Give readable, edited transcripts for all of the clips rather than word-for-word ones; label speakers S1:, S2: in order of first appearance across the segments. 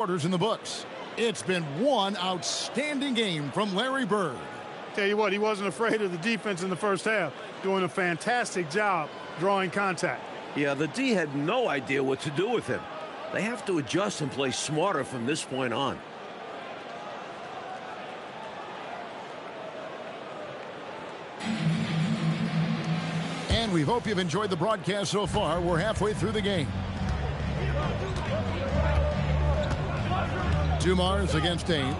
S1: Quarters in the books. It's been one outstanding game from Larry Bird.
S2: Tell you what, he wasn't afraid of the defense in the first half, doing a fantastic job drawing contact.
S3: Yeah, the D had no idea what to do with him. They have to adjust and play smarter from this point on.
S1: And we hope you've enjoyed the broadcast so far. We're halfway through the game. Dumars against Ainge.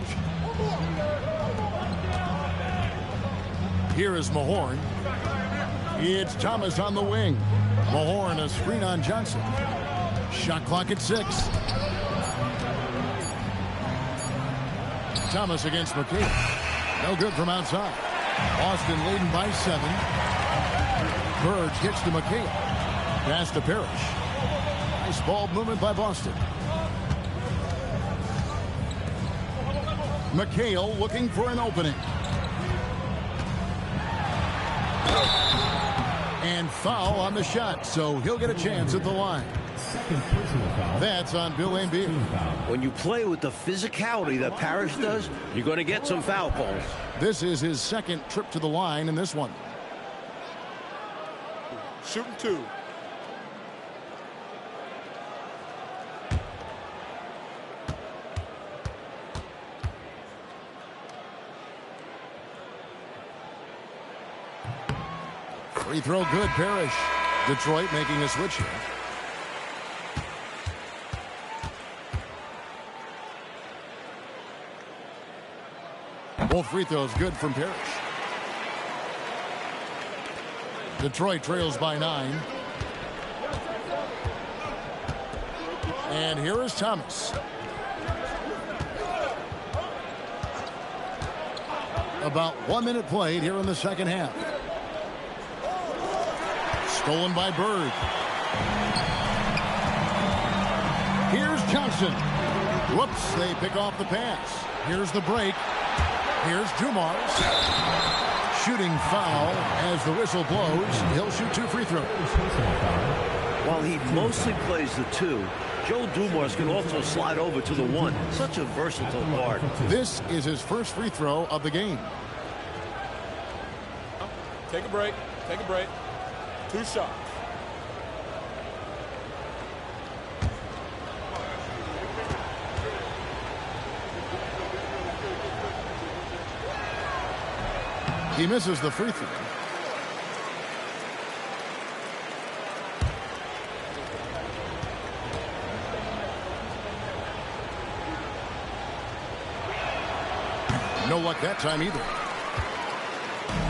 S1: Here is Mahorn. It's Thomas on the wing. Mahorn a screen on Johnson. Shot clock at 6. Thomas against McKay. No good from outside. Boston leading by 7. Bird gets to McKay. Pass to Parrish. Nice ball movement by Boston. McHale looking for an opening. And foul on the shot, so he'll get a chance at the line. That's on Bill Embiid.
S3: When you play with the physicality that Parrish does, you're going to get some foul calls.
S1: This is his second trip to the line in this one.
S2: Shooting 2.
S1: Free throw good, Parrish. Detroit making a switch here. Both free throws good from Parrish. Detroit trails by 9. And here is Thomas. About 1 minute played here in the second half. Stolen by Bird. Here's Johnson. Whoops, they pick off the pass. Here's the break. Here's Dumars. Shooting foul as the whistle blows. He'll shoot 2 free throws.
S3: While he mostly plays the 2, Joe Dumars can also slide over to the 1. Such a versatile guard.
S1: This is his first free throw of the game.
S4: Take a break. Take a break. 2 shots.
S1: He misses the free throw. No luck that time either.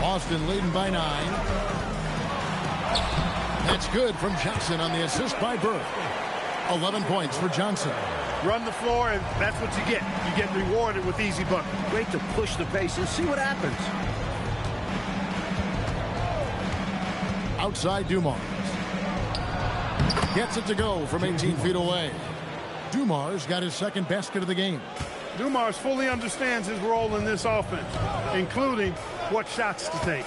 S1: Boston leading by 9. That's good from Johnson on the assist by Bird. 11 points for Johnson.
S2: Run the floor, and that's what you get. You get rewarded with easy buckets.
S3: Great to push the pace and see what happens.
S1: Outside Dumars. Gets it to go from 18 feet away. Dumars got his second basket of the game.
S2: Dumars fully understands his role in this offense, including what shots to take.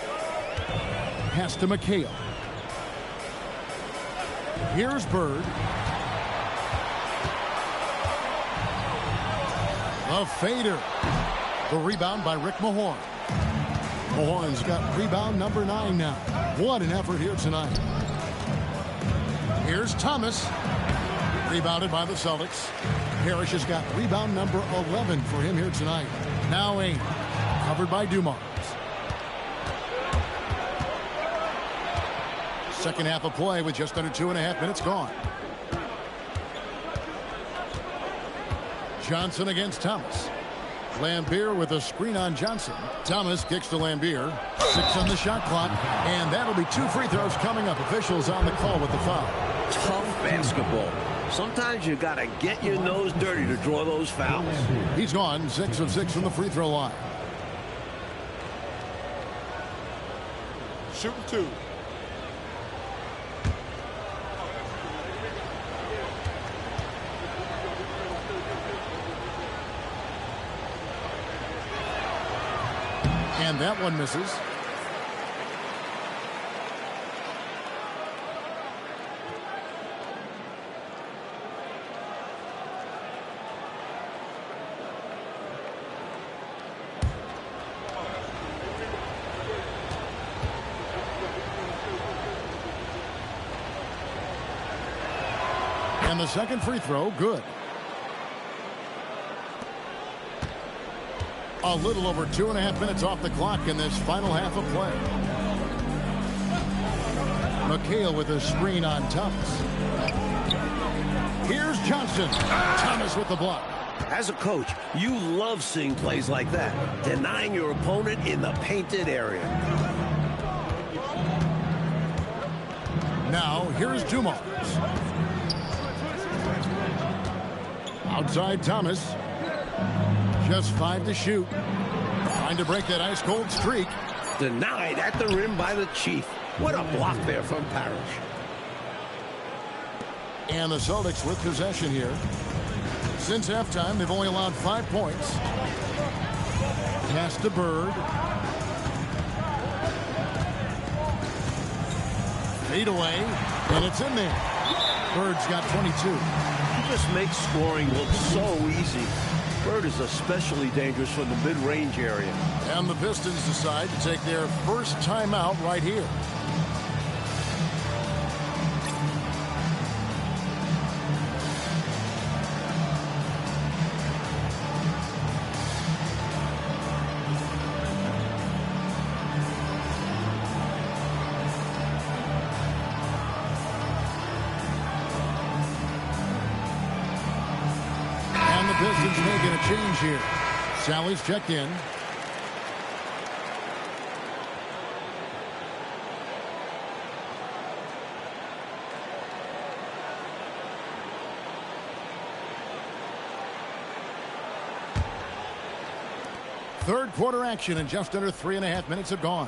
S1: Pass to McHale. Here's Bird. A fader. The rebound by Rick Mahorn. Mahorn's got rebound number 9 now. What an effort here tonight. Here's Thomas. Rebounded by the Celtics. Parrish has got rebound number 11 for him here tonight. Now Ainge. Covered by Dumars. Second half of play with just under 2.5 minutes gone. Johnson against Thomas. Lambier with a screen on Johnson. Thomas kicks to Lambier. 6 on the shot clock. And that'll be 2 free throws coming up. Officials on the call with the foul.
S3: Tough basketball. Sometimes you got to get your nose dirty to draw those fouls.
S1: He's gone 6 of 6 from the free throw line.
S4: Shooting 2.
S1: And that one misses. And the second free throw, good. A little over 2.5 minutes off the clock in this final half of play. McHale with a screen on Thomas. Here's Johnson. Thomas with the block.
S3: As a coach, you love seeing plays like that, denying your opponent in the painted area.
S1: Now, here's Dumars. Outside Thomas. Just 5 to shoot. Trying to break that ice-cold streak.
S3: Denied at the rim by the Chief. What a block there from Parrish.
S1: And the Celtics with possession here. Since halftime, they've only allowed 5 points. Pass to Bird. Fade away, and it's in there. Bird's got 22.
S3: He just makes scoring look so easy. Bird is especially dangerous from the mid-range area.
S1: And the Pistons decide to take their first timeout right here. Pistons making a change here. Sally's checked in. Third quarter action, and just under 3.5 minutes have gone.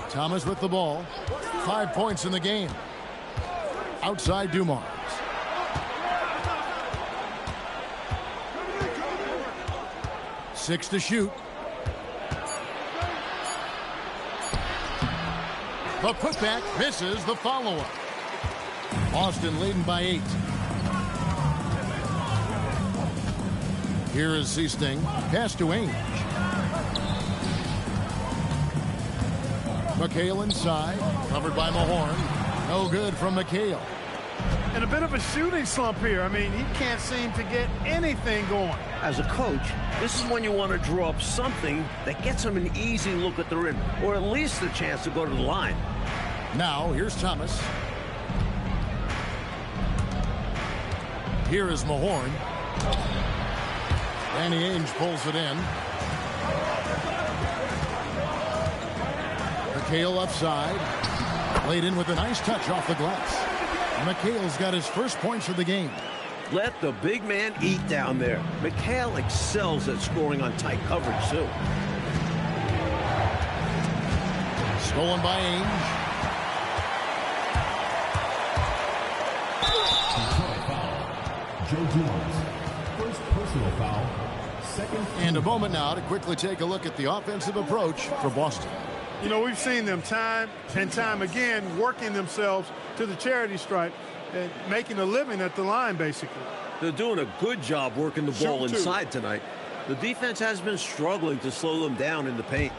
S1: Thomas with the ball. 5 points in the game. Outside Dumars. Six to shoot. The putback misses the follow-up. Boston leading by 8. Here is Seasting. Pass to Ainge. McHale inside. Covered by Mahorn. No good from McHale.
S2: And a bit of a shooting slump here. I mean, he can't seem to get anything going.
S3: As a coach, this is when you want to draw up something that gets him an easy look at the rim, or at least a chance to go to the line.
S1: Now, here's Thomas. Here is Mahorn. Danny Ainge pulls it in. McHale upside. Laid in with a nice touch off the glass. McHale's got his first points of the game.
S3: Let the big man eat down there. McHale excels at scoring on tight coverage, too.
S1: Stolen by Ainge.
S5: Joe Dumars. First personal foul. Second.
S1: And a moment now to quickly take a look at the offensive approach for Boston.
S2: You know, we've seen them time and time again working themselves to the charity stripe and making a living at the line, basically.
S3: They're doing a good job working the ball inside tonight. The defense has been struggling to slow them down in the paint.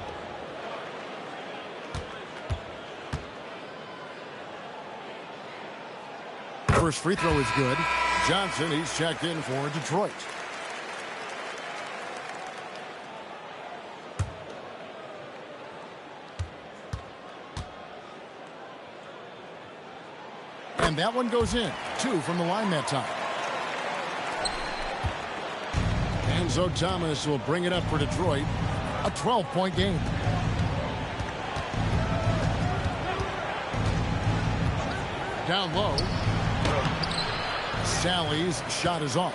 S1: First free throw is good. Johnson, he's checked in for Detroit. And that one goes in. 2 from the line that time. Enzo Thomas will bring it up for Detroit. A 12-point game. Down low. Sally's shot is off.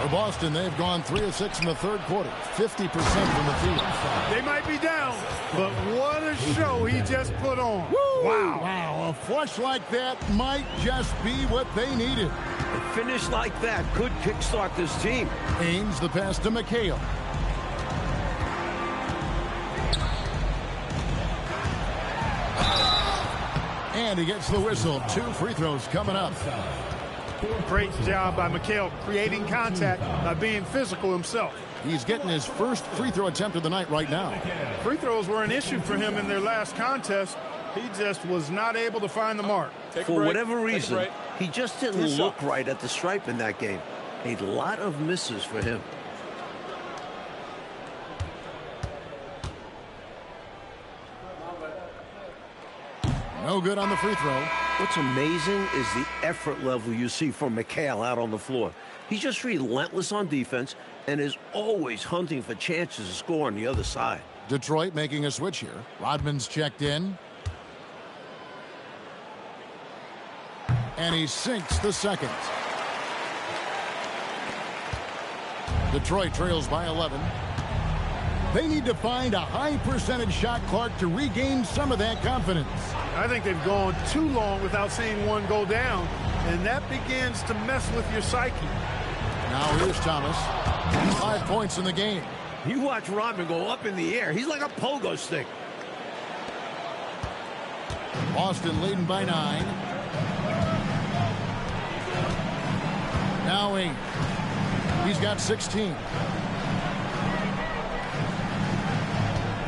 S1: For Boston, they've gone 3 of 6 in the third quarter. 50% from the field.
S2: They might be down, but what a show he just put on.
S1: Woo!
S2: Wow.
S1: Wow, a flush like that might just be what they needed.
S3: A finish like that could kickstart this team.
S1: Ainge the pass to McHale. And he gets the whistle. 2 free throws coming up.
S2: Great job by McHale creating contact by being physical himself.
S1: He's getting his first free throw attempt of the night right now.
S2: Free throws were an issue for him in their last contest. He just was not able to find the mark.
S3: For whatever reason, he just didn't look right at the stripe in that game. A lot of misses for him.
S1: No good on the free throw.
S3: What's amazing is the effort level you see from McHale out on the floor. He's just relentless on defense and is always hunting for chances to score on the other side.
S1: Detroit making a switch here. Rodman's checked in. And he sinks the second. Detroit trails by 11. They need to find a high percentage shot, Clark, to regain some of that confidence.
S2: I think they've gone too long without seeing one go down, and that begins to mess with your psyche.
S1: Now here's Thomas. 5 points in the game.
S3: You watch Rodman go up in the air. He's like a pogo stick.
S1: Boston leading by 9. Now 8. He's got 16.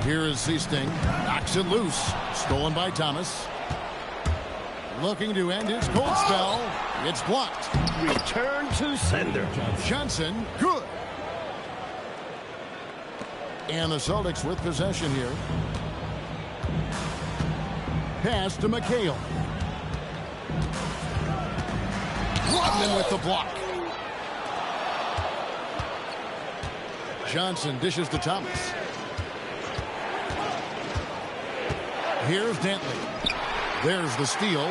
S1: Here is Seasting. Knocks it loose. Stolen by Thomas. Looking to end his cold spell. It's blocked.
S3: Return to sender.
S1: Johnson, good. And the Celtics with possession here. Pass to McHale. Rodman with the block. Johnson dishes to Thomas. Here's Dantley. There's the steal.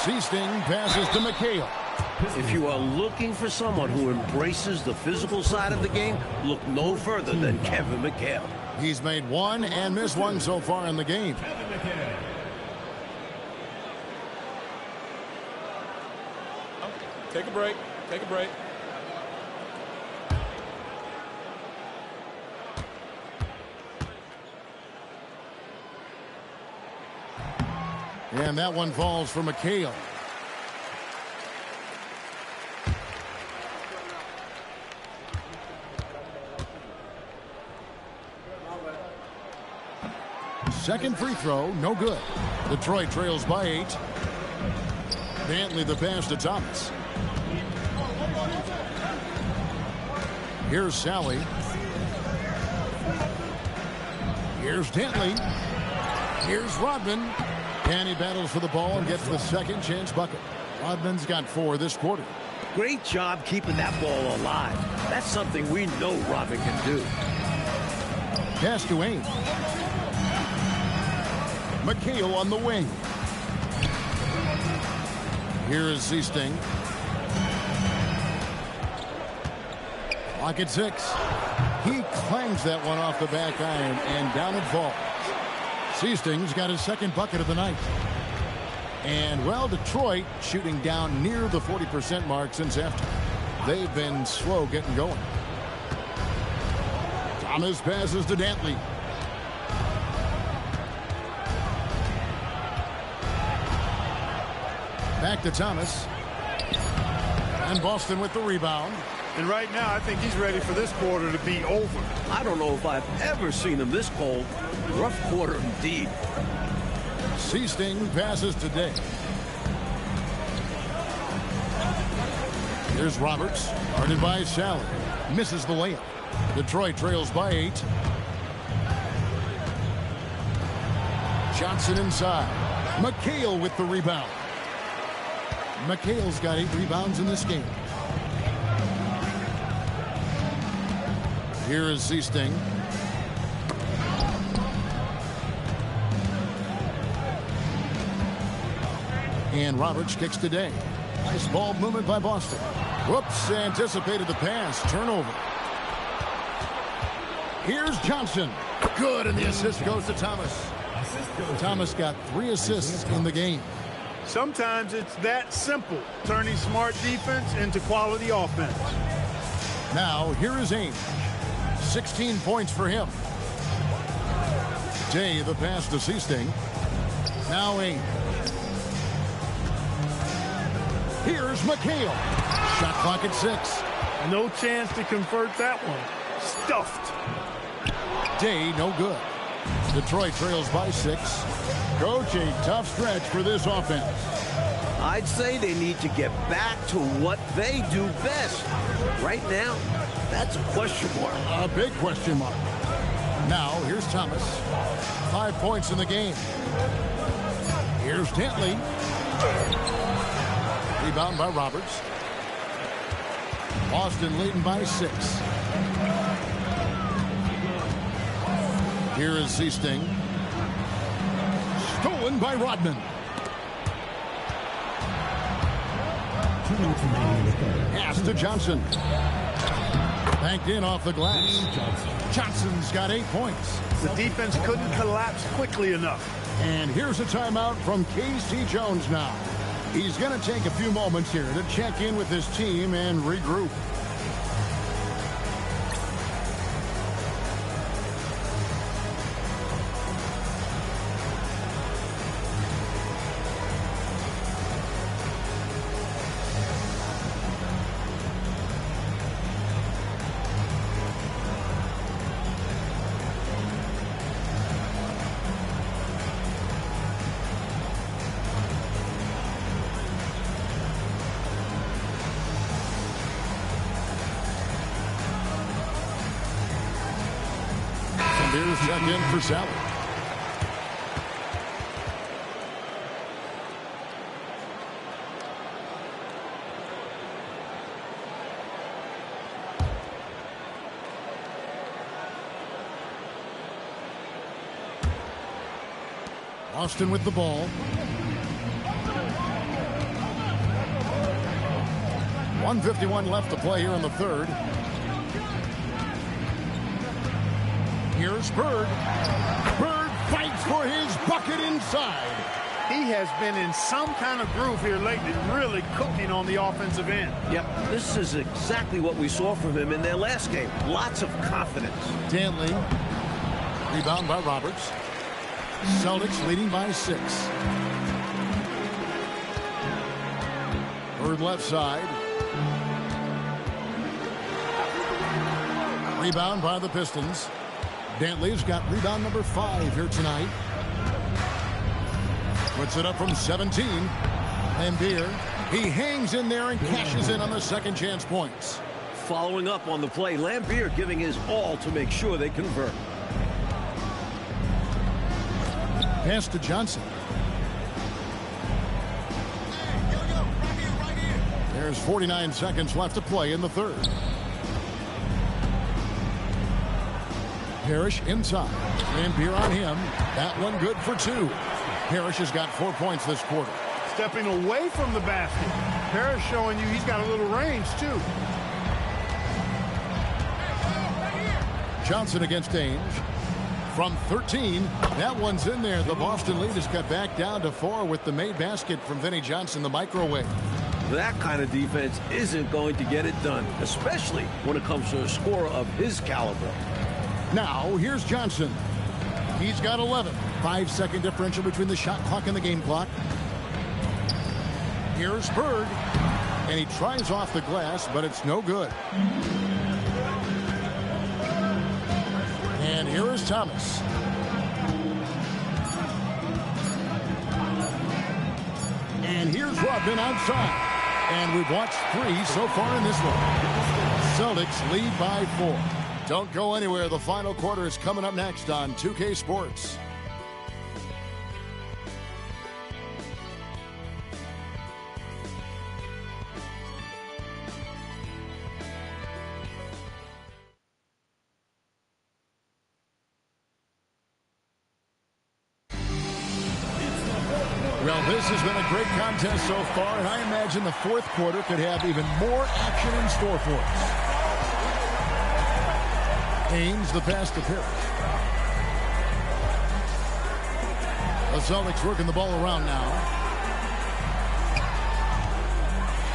S1: Seasting passes to McHale.
S3: If you are looking for someone who embraces the physical side of the game, look no further than Kevin McHale.
S1: He's made one and missed one so far in the game.
S4: Take a break. Take a break.
S1: And that one falls for McHale. Second free throw, no good. Detroit trails by 8. Dantley the pass to Thomas. Here's Sally. Here's Dantley. Here's Rodman. And he battles for the ball and gets the second chance bucket. Rodman's got 4 this quarter.
S3: Great job keeping that ball alive. That's something we know Rodman can do.
S1: Pass to Ames. McHale on the wing. Here is Seasting. Clock at 6. He clangs that one off the back iron and down it falls. Seasting's got his second bucket of the night. And, well, Detroit shooting down near the 40% mark since after. They've been slow getting going. Thomas passes to Dantley. Back to Thomas. And Boston with the rebound.
S2: And right now, I think he's ready for this quarter to be over.
S3: I don't know if I've ever seen him this cold. Rough quarter indeed.
S1: Seasting passes today. Here's Roberts. Guarded by Sally. Misses the layup. Detroit trails by 8. Johnson inside. McHale with the rebound. McHale's got 8 rebounds in this game. Here is Seasting. And Roberts kicks today. Nice ball movement by Boston. Whoops, anticipated the pass. Turnover. Here's Johnson. Good, and the assist goes to Thomas. Thomas got 3 assists in the game.
S2: Sometimes it's that simple, turning smart defense into quality offense.
S1: Now, here is Ames. 16 points for him. Day, the pass to Seasting. Now Ames. Here's McHale. Shot clock at 6.
S2: No chance to convert that one. Stuffed.
S1: Day, no good. Detroit trails by 6. Coach, a tough stretch for this offense.
S3: I'd say they need to get back to what they do best. Right now, that's a question mark.
S1: A big question mark. Now, here's Thomas. 5 points in the game. Here's Dantley. Rebound by Roberts. Boston leading by 6. Here is Seasting. Stolen by Rodman.
S5: 2 minutes remaining in the third.
S1: Pass to Johnson. Banked in off the glass. Johnson's got 8 points.
S2: The defense couldn't collapse quickly enough.
S1: And here's a timeout from K.C. Jones now. He's going to take a few moments here to check in with his team and regroup. Beers check in for Sally. Austin with the ball. 1:51 left to play here in the third. Here's Bird. Bird fights for his bucket inside.
S2: He has been in some kind of groove here lately, really cooking on the offensive end.
S3: Yep, this is exactly what we saw from him in their last game. Lots of confidence.
S1: Dantley. Rebound by Roberts. Celtics leading by 6. Bird left side. Rebound by the Pistons. Dantley's got rebound number 5 here tonight. Puts it up from 17. Lambier. He hangs in there and cashes in on the second chance points.
S3: Following up on the play, Lambier giving his all to make sure they convert.
S1: Pass to Johnson. There's 49 seconds left to play in the third. Parrish inside. Lambier on him. That one good for 2. Parrish has got 4 points this quarter.
S2: Stepping away from the basket. Parrish showing you he's got a little range, too.
S1: Johnson against Ainge. From 13, that one's in there. The Boston lead is cut back down to 4 with the made basket from Vinnie Johnson, the microwave.
S3: That kind of defense isn't going to get it done, especially when it comes to a scorer of his caliber.
S1: Now, here's Johnson. He's got 11. 5-second differential between the shot clock and the game clock. Here's Bird. And he tries off the glass, but it's no good. And here is Thomas. And here's Rodman outside. And we've watched 3 so far in this one. Celtics lead by 4. Don't go anywhere. The final quarter is coming up next on 2K Sports. Well, this has been a great contest so far, and I imagine the fourth quarter could have even more action in store for us. Ainge, the pass to Parrish. The Celtics working the ball around now.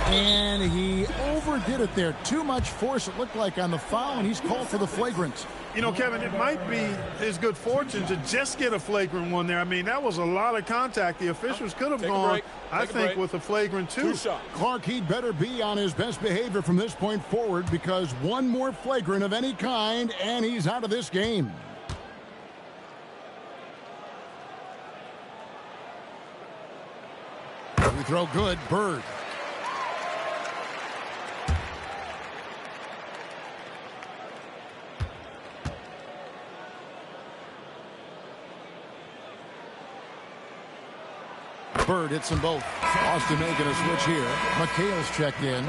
S1: And he overdid it there. Too much force, it looked like, on the foul, and he's called for the flagrant.
S2: You know, Kevin, it might be his good fortune to just get a flagrant one there. I mean, that was a lot of contact. The officials could have gone, I think, with a flagrant 2.
S1: Clark, he'd better be on his best behavior from this point forward, because one more flagrant of any kind, and he's out of this game. We throw good. Bird. Bird hits them both. Austin making a switch here. McHale's checked in.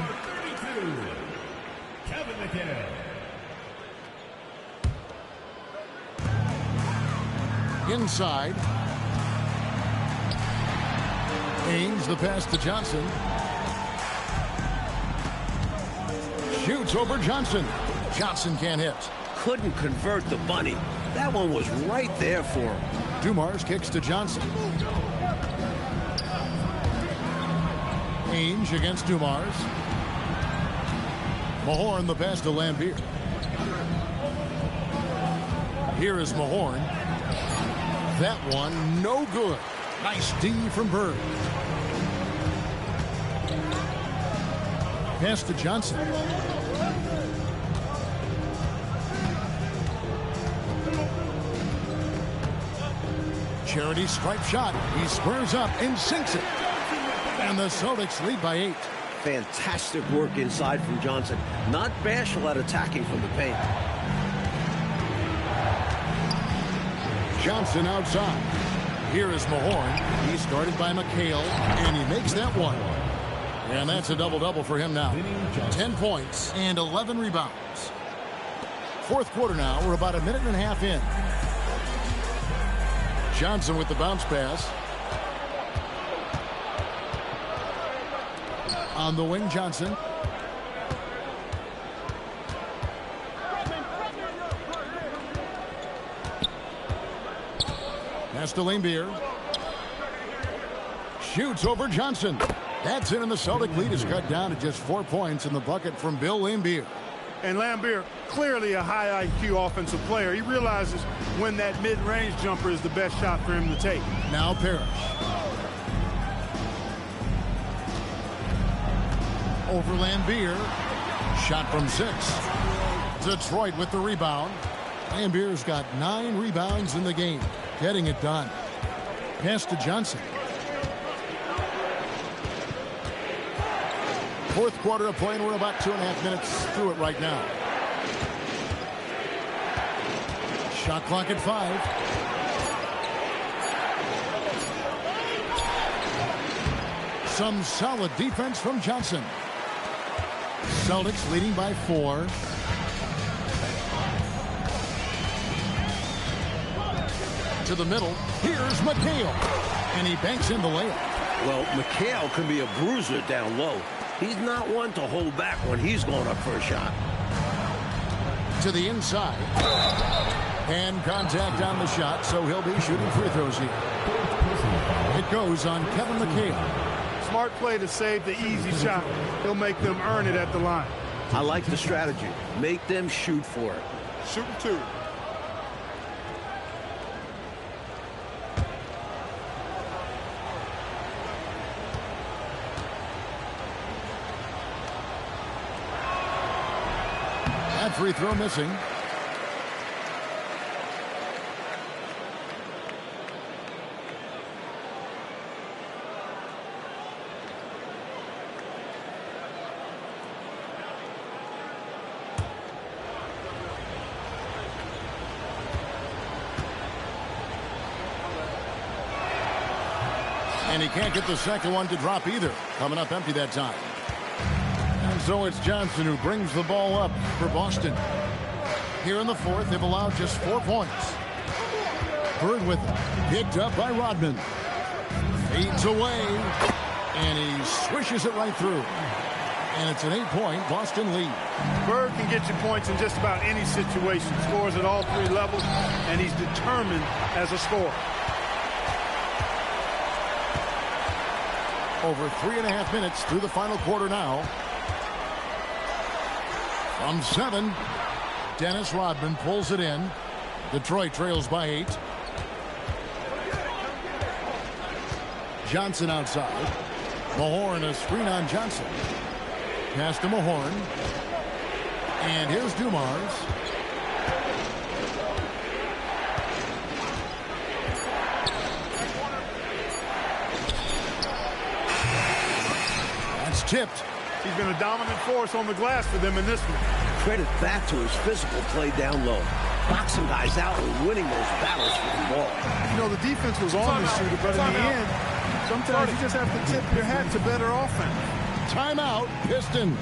S5: Kevin McHale.
S1: Inside. Ames the pass to Johnson. Shoots over Johnson. Johnson can't hit.
S3: Couldn't convert the bunny. That one was right there for him.
S1: Dumars kicks to Johnson. Ainge against Dumars. Mahorn the pass to Lambier. Here is Mahorn. That one no good. Nice D from Bird. Pass to Johnson. Charity stripe shot. He squares up and sinks it. And the Celtics lead by 8.
S3: Fantastic work inside from Johnson. Not bashful at attacking from the paint.
S1: Johnson outside. Here is Mahorn. He's guarded by McHale, and he makes that one. And that's a double-double for him now. 10 points and 11 rebounds. Fourth quarter now. We're about a minute and a half in. Johnson with the bounce pass. On the wing, Johnson. Pass to Lambier. Shoots over Johnson. That's in, and the Celtic lead is cut down to just 4 points in the bucket from Bill Lambier.
S2: And Lambier, clearly a high IQ offensive player. He realizes when that mid-range jumper is the best shot for him to take.
S1: Now Parrish. Over Lambier. Shot from 6. Detroit with the rebound. Lambier's got 9 rebounds in the game. Getting it done. Pass to Johnson. Fourth quarter of play, and we're about 2.5 minutes through it right now. Shot clock at 5. Some solid defense from Johnson. Celtics leading by 4. To the middle. Here's McHale. And he banks in the layup.
S3: Well, McHale can be a bruiser down low. He's not one to hold back when he's going up for a shot.
S1: To the inside. Hand contact on the shot, so he'll be shooting free throws here. It goes on Kevin McHale.
S2: Smart play to save the easy shot. He'll make them earn it at the line.
S3: I like the strategy. Make them shoot for it.
S4: Shooting 2.
S1: That free throw missing. And he can't get the second one to drop either. Coming up empty that time. And so it's Johnson who brings the ball up for Boston. Here in the fourth, they've allowed just 4 points. Bird with it. Picked up by Rodman. Fades away. And he swishes it right through. And it's an 8-point Boston lead.
S2: Bird can get you points in just about any situation. Scores at all 3 levels, and he's determined as a scorer.
S1: Over 3.5 minutes through the final quarter now. From 7, Dennis Rodman pulls it in. Detroit trails by 8. Johnson outside. Mahorn a screen on Johnson. Pass to Mahorn. And here's Dumars. Tipped.
S2: He's been a dominant force on the glass for them in this one.
S3: Credit that to his physical play down low. Boxing guys out and winning those battles for the ball.
S2: You know, the defense was on the shooter, but in the end, sometimes you just have to tip your hat to better offense.
S1: Timeout, Pistons.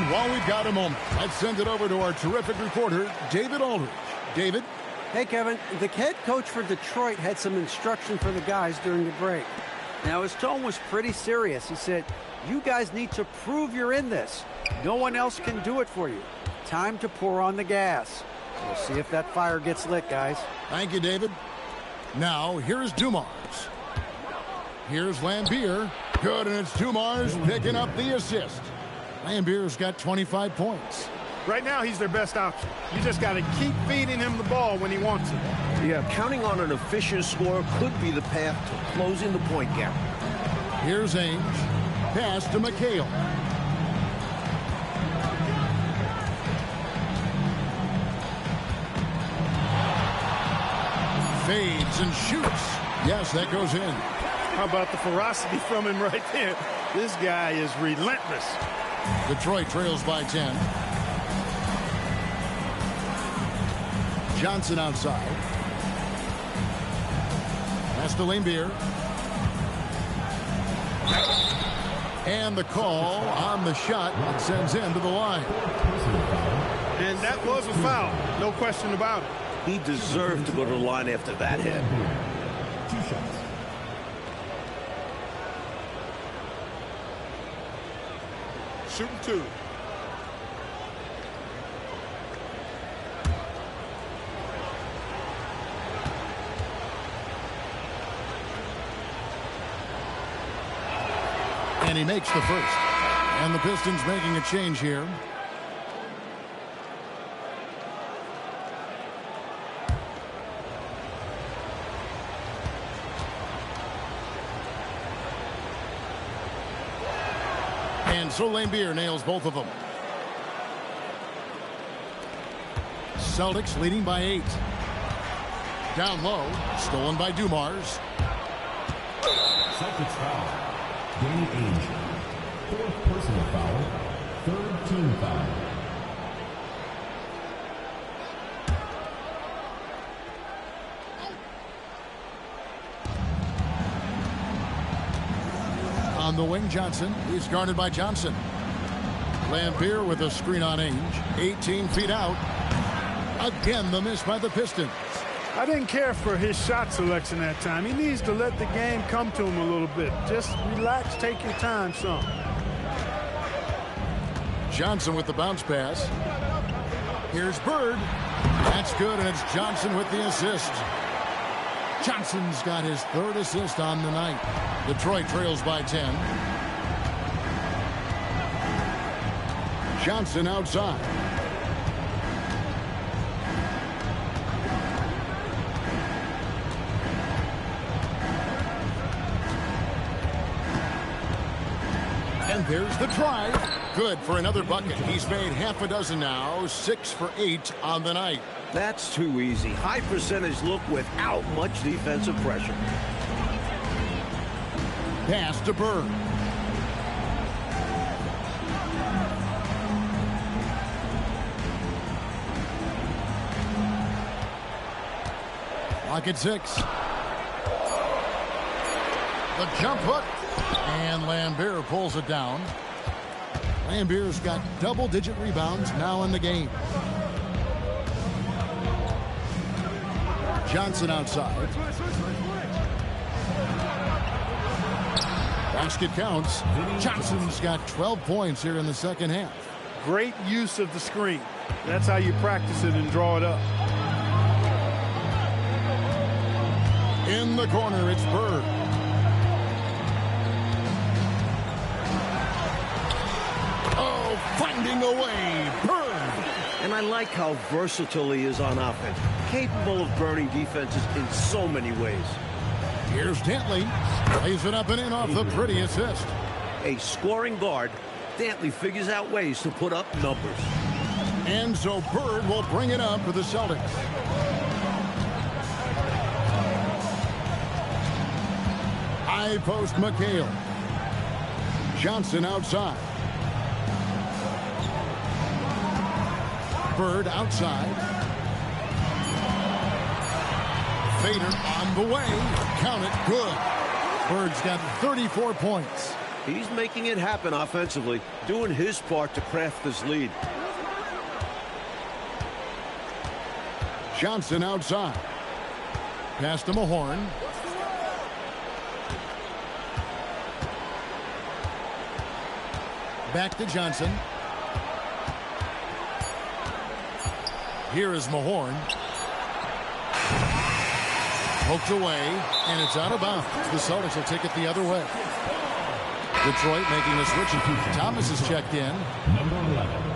S1: While we've got a moment, let's send it over to our terrific reporter, David Aldridge. David?
S6: Hey, Kevin. The head coach for Detroit had some instruction for the guys during the break. Now, his tone was pretty serious. He said, you guys need to prove you're in this. No one else can do it for you. Time to pour on the gas. We'll see if that fire gets lit, guys.
S1: Thank you, David. Now, here's Dumars. Here's Lambier. Good, and it's Dumars picking up the assist. Lambier's got 25 points.
S2: Right now, he's their best option. You just got to keep feeding him the ball when he wants it.
S3: Yeah, counting on an efficient scorer could be the path to closing the point gap.
S1: Here's Ainge. Pass to McHale. Fades and shoots. Yes, that goes in.
S2: How about the ferocity from him right there? This guy is relentless.
S1: Detroit trails by 10. Johnson outside. Pass to Lambier. And the call on the shot that sends him to the line.
S2: And that was a foul. No question about it.
S3: He deserved to go to the line after that hit.
S5: 2 shots.
S4: Shooting 2.
S1: And he makes the first. And the Pistons making a change here. And so Lambier nails both of them. Celtics leading by 8. Down low, stolen by Dumars.
S5: Celtics foul. Danny Ainge. 4th personal foul. 3rd team foul.
S1: On the wing, Johnson. He's guarded by Johnson. Lambier with a screen on Ainge. 18 feet out. Again, the miss by the Pistons.
S2: I didn't care for his shot selection that time. He needs to let the game come to him a little bit. Just relax, take your time some.
S1: Johnson with the bounce pass. Here's Bird. That's good, and it's Johnson with the assist. Johnson's got his 3rd assist on the night. Detroit trails by 10. Johnson outside. And there's the try. Good for another bucket. He's made half a dozen now. 6 for 8 on the night.
S3: That's too easy. High percentage look without much defensive pressure.
S1: Pass to Bird. Lock at 6. The jump hook. And Lambier pulls it down. Lambier's got double-digit rebounds now in the game. Johnson outside. Basket counts. Johnson's got 12 points here in the second half.
S2: Great use of the screen. That's how you practice it and draw it up.
S1: In the corner, it's Bird. Oh, finding a way. Bird.
S3: And I like how versatile he is on offense, capable of burning defenses in so many ways.
S1: Here's Dantley. Lays it up and in off the pretty assist.
S3: A scoring guard, Dantley figures out ways to put up numbers.
S1: And so Bird will bring it up for the Celtics. High post McHale. Johnson outside. Bird outside. Fader on the way. Count it. Good. Bird's got 34 points.
S3: He's making it happen offensively, doing his part to craft this lead.
S1: Johnson outside. Pass to Mahorn. Back to Johnson. Here is Mahorn. Poked away, and it's out of bounds. The Celtics will take it the other way. Detroit making the switch. Thomas is checked in.
S5: Number 11,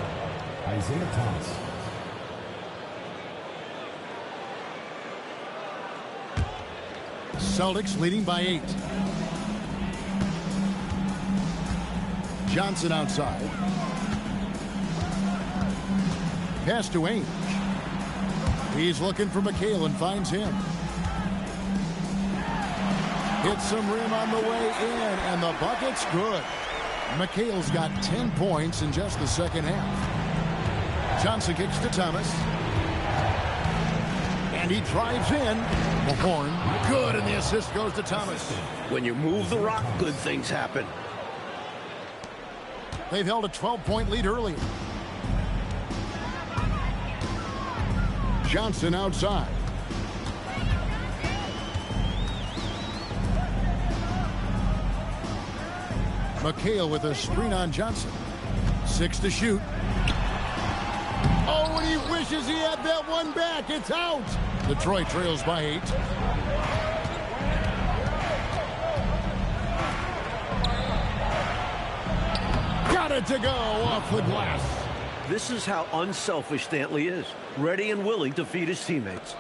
S5: Isaiah Thomas.
S1: Celtics leading by 8. Johnson outside. Pass to Ainge. He's looking for McHale and finds him. Hits some rim on the way in, and the bucket's good. McHale's got 10 points in just the second half. Johnson kicks to Thomas. And he drives in. Mahorn, good, and the assist goes to Thomas.
S3: When you move the rock, good things happen.
S1: They've held a 12-point lead earlier. Johnson outside. McHale with a screen on Johnson. 6 to shoot. Oh, and he wishes he had that one back. It's out. Detroit trails by 8. Got it to go off the glass.
S3: This is how unselfish Dantley is. Ready and willing to feed his teammates.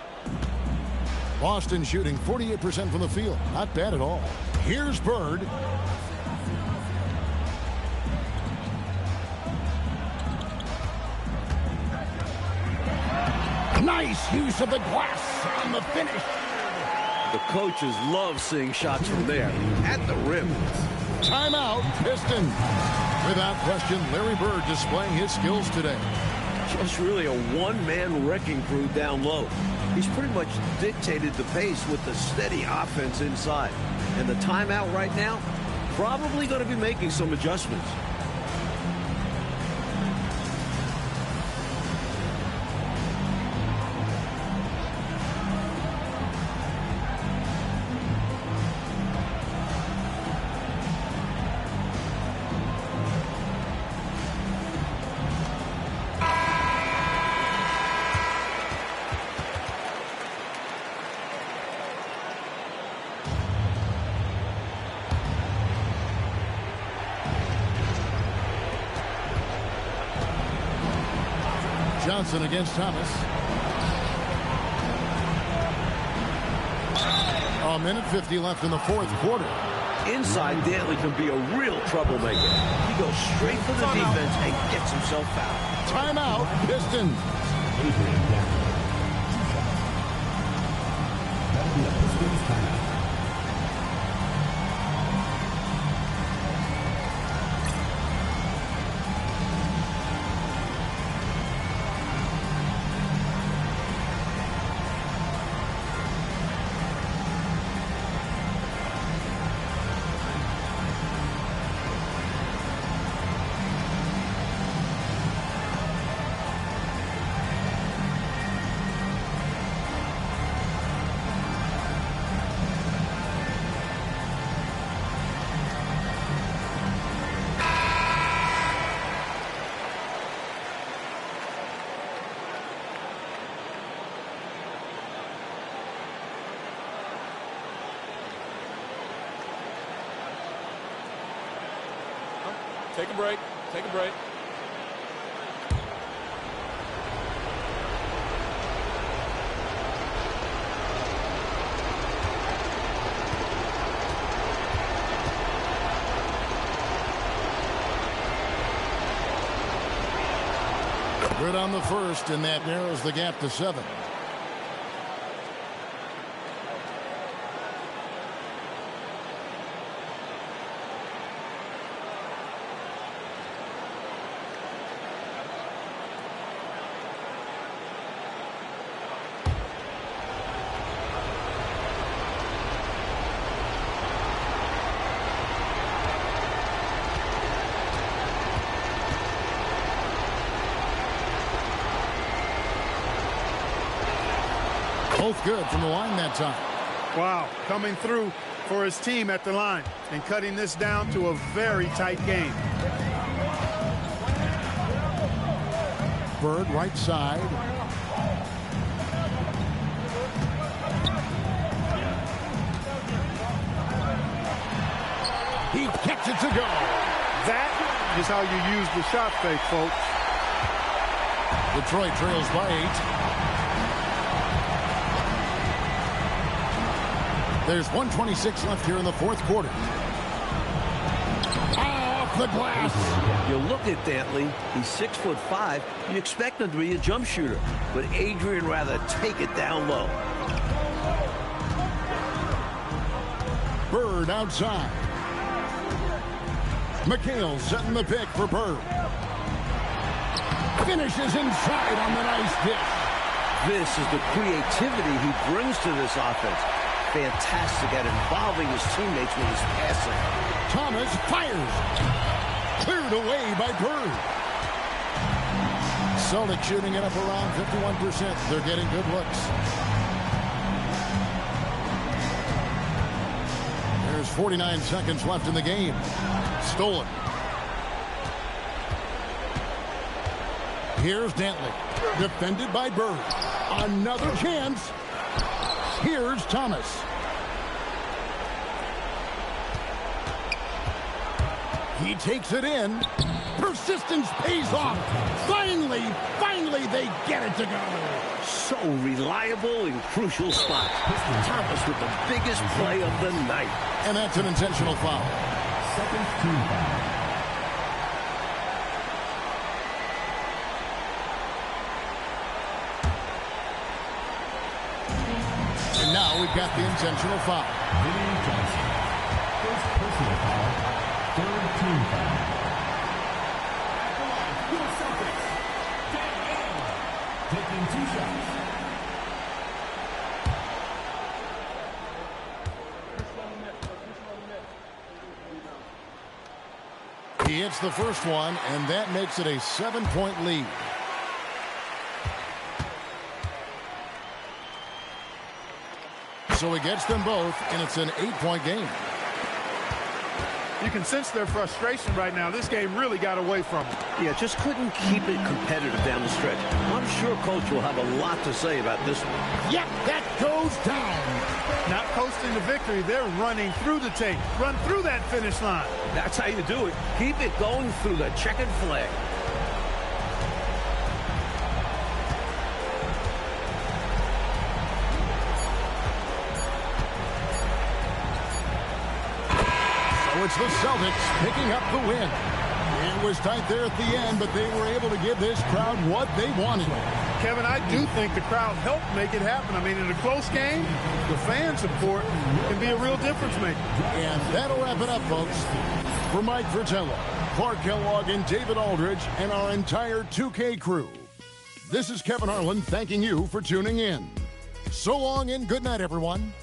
S1: Boston shooting 48% from the field. Not bad at all. Here's Bird. Nice use of the glass on the finish.
S3: The coaches love seeing shots from there at the rim.
S1: Timeout, Pistons. Without question, Larry Bird displaying his skills today.
S3: Just really a one-man wrecking crew down low. He's pretty much dictated the pace with the steady offense inside. And the timeout right now, probably going to be making some adjustments.
S1: Johnson against Thomas. A minute 50 left in the fourth quarter.
S3: Inside, Dantley can be a real troublemaker. He goes straight for the defense and gets himself fouled.
S1: Timeout, Pistons.
S5: Adrian Dantley. That'll be a Pistons timeout.
S4: Take a break. Take a break.
S1: Good on the first, and that narrows the gap to 7. Both good from the line that time.
S2: Wow, coming through for his team at the line and cutting this down to a very tight game.
S1: Bird right side. He gets it to go.
S2: That is how you use the shot fake, folks.
S1: Detroit trails by 8. There's 1:26 left here in the fourth quarter. Off the glass.
S3: You look at Dantley, he's 6'5". You expect him to be a jump shooter, but Adrian rather take it down low.
S1: Bird outside. McHale setting the pick for Bird. Finishes inside on the nice dish.
S3: This is the creativity he brings to this offense. Fantastic at involving his teammates with his passing.
S1: Thomas fires. Cleared away by Bird. Celtics shooting it up around 51%. They're getting good looks. There's 49 seconds left in the game. Stolen. Here's Dantley. Defended by Bird. Another chance. Here's Thomas. He takes it in. Persistence pays off. Finally they get it to go.
S3: So reliable in crucial spots. Thomas with the biggest play of the night.
S1: And that's an intentional foul.
S5: Second team foul.
S1: And now we've got the intentional foul.
S5: Vinny Johnson. First personal foul. Third team foul. Your Celtics. Taking 2 shots.
S1: He hits the first one, and that makes it a 7-point lead. So he gets them both, and it's an 8-point game.
S2: You can sense their frustration right now. This game really got away from them.
S3: Yeah, just couldn't keep it competitive down the stretch. I'm sure Coach will have a lot to say about this one.
S1: Yep, that goes down.
S2: Not coasting to victory. They're running through the tape. Run through that finish line.
S3: That's how you do it. Keep it going through the checkered flag.
S1: It's the Celtics picking up the win. It was tight there at the end, but they were able to give this crowd what they wanted.
S2: Kevin, I do think the crowd helped make it happen. I mean, in a close game, the fan support can be a real difference maker.
S1: And that'll wrap it up, folks. For Mike Fratello, Clark Kellogg, and David Aldridge, and our entire 2K crew, this is Kevin Harlan thanking you for tuning in. So long and good night, everyone.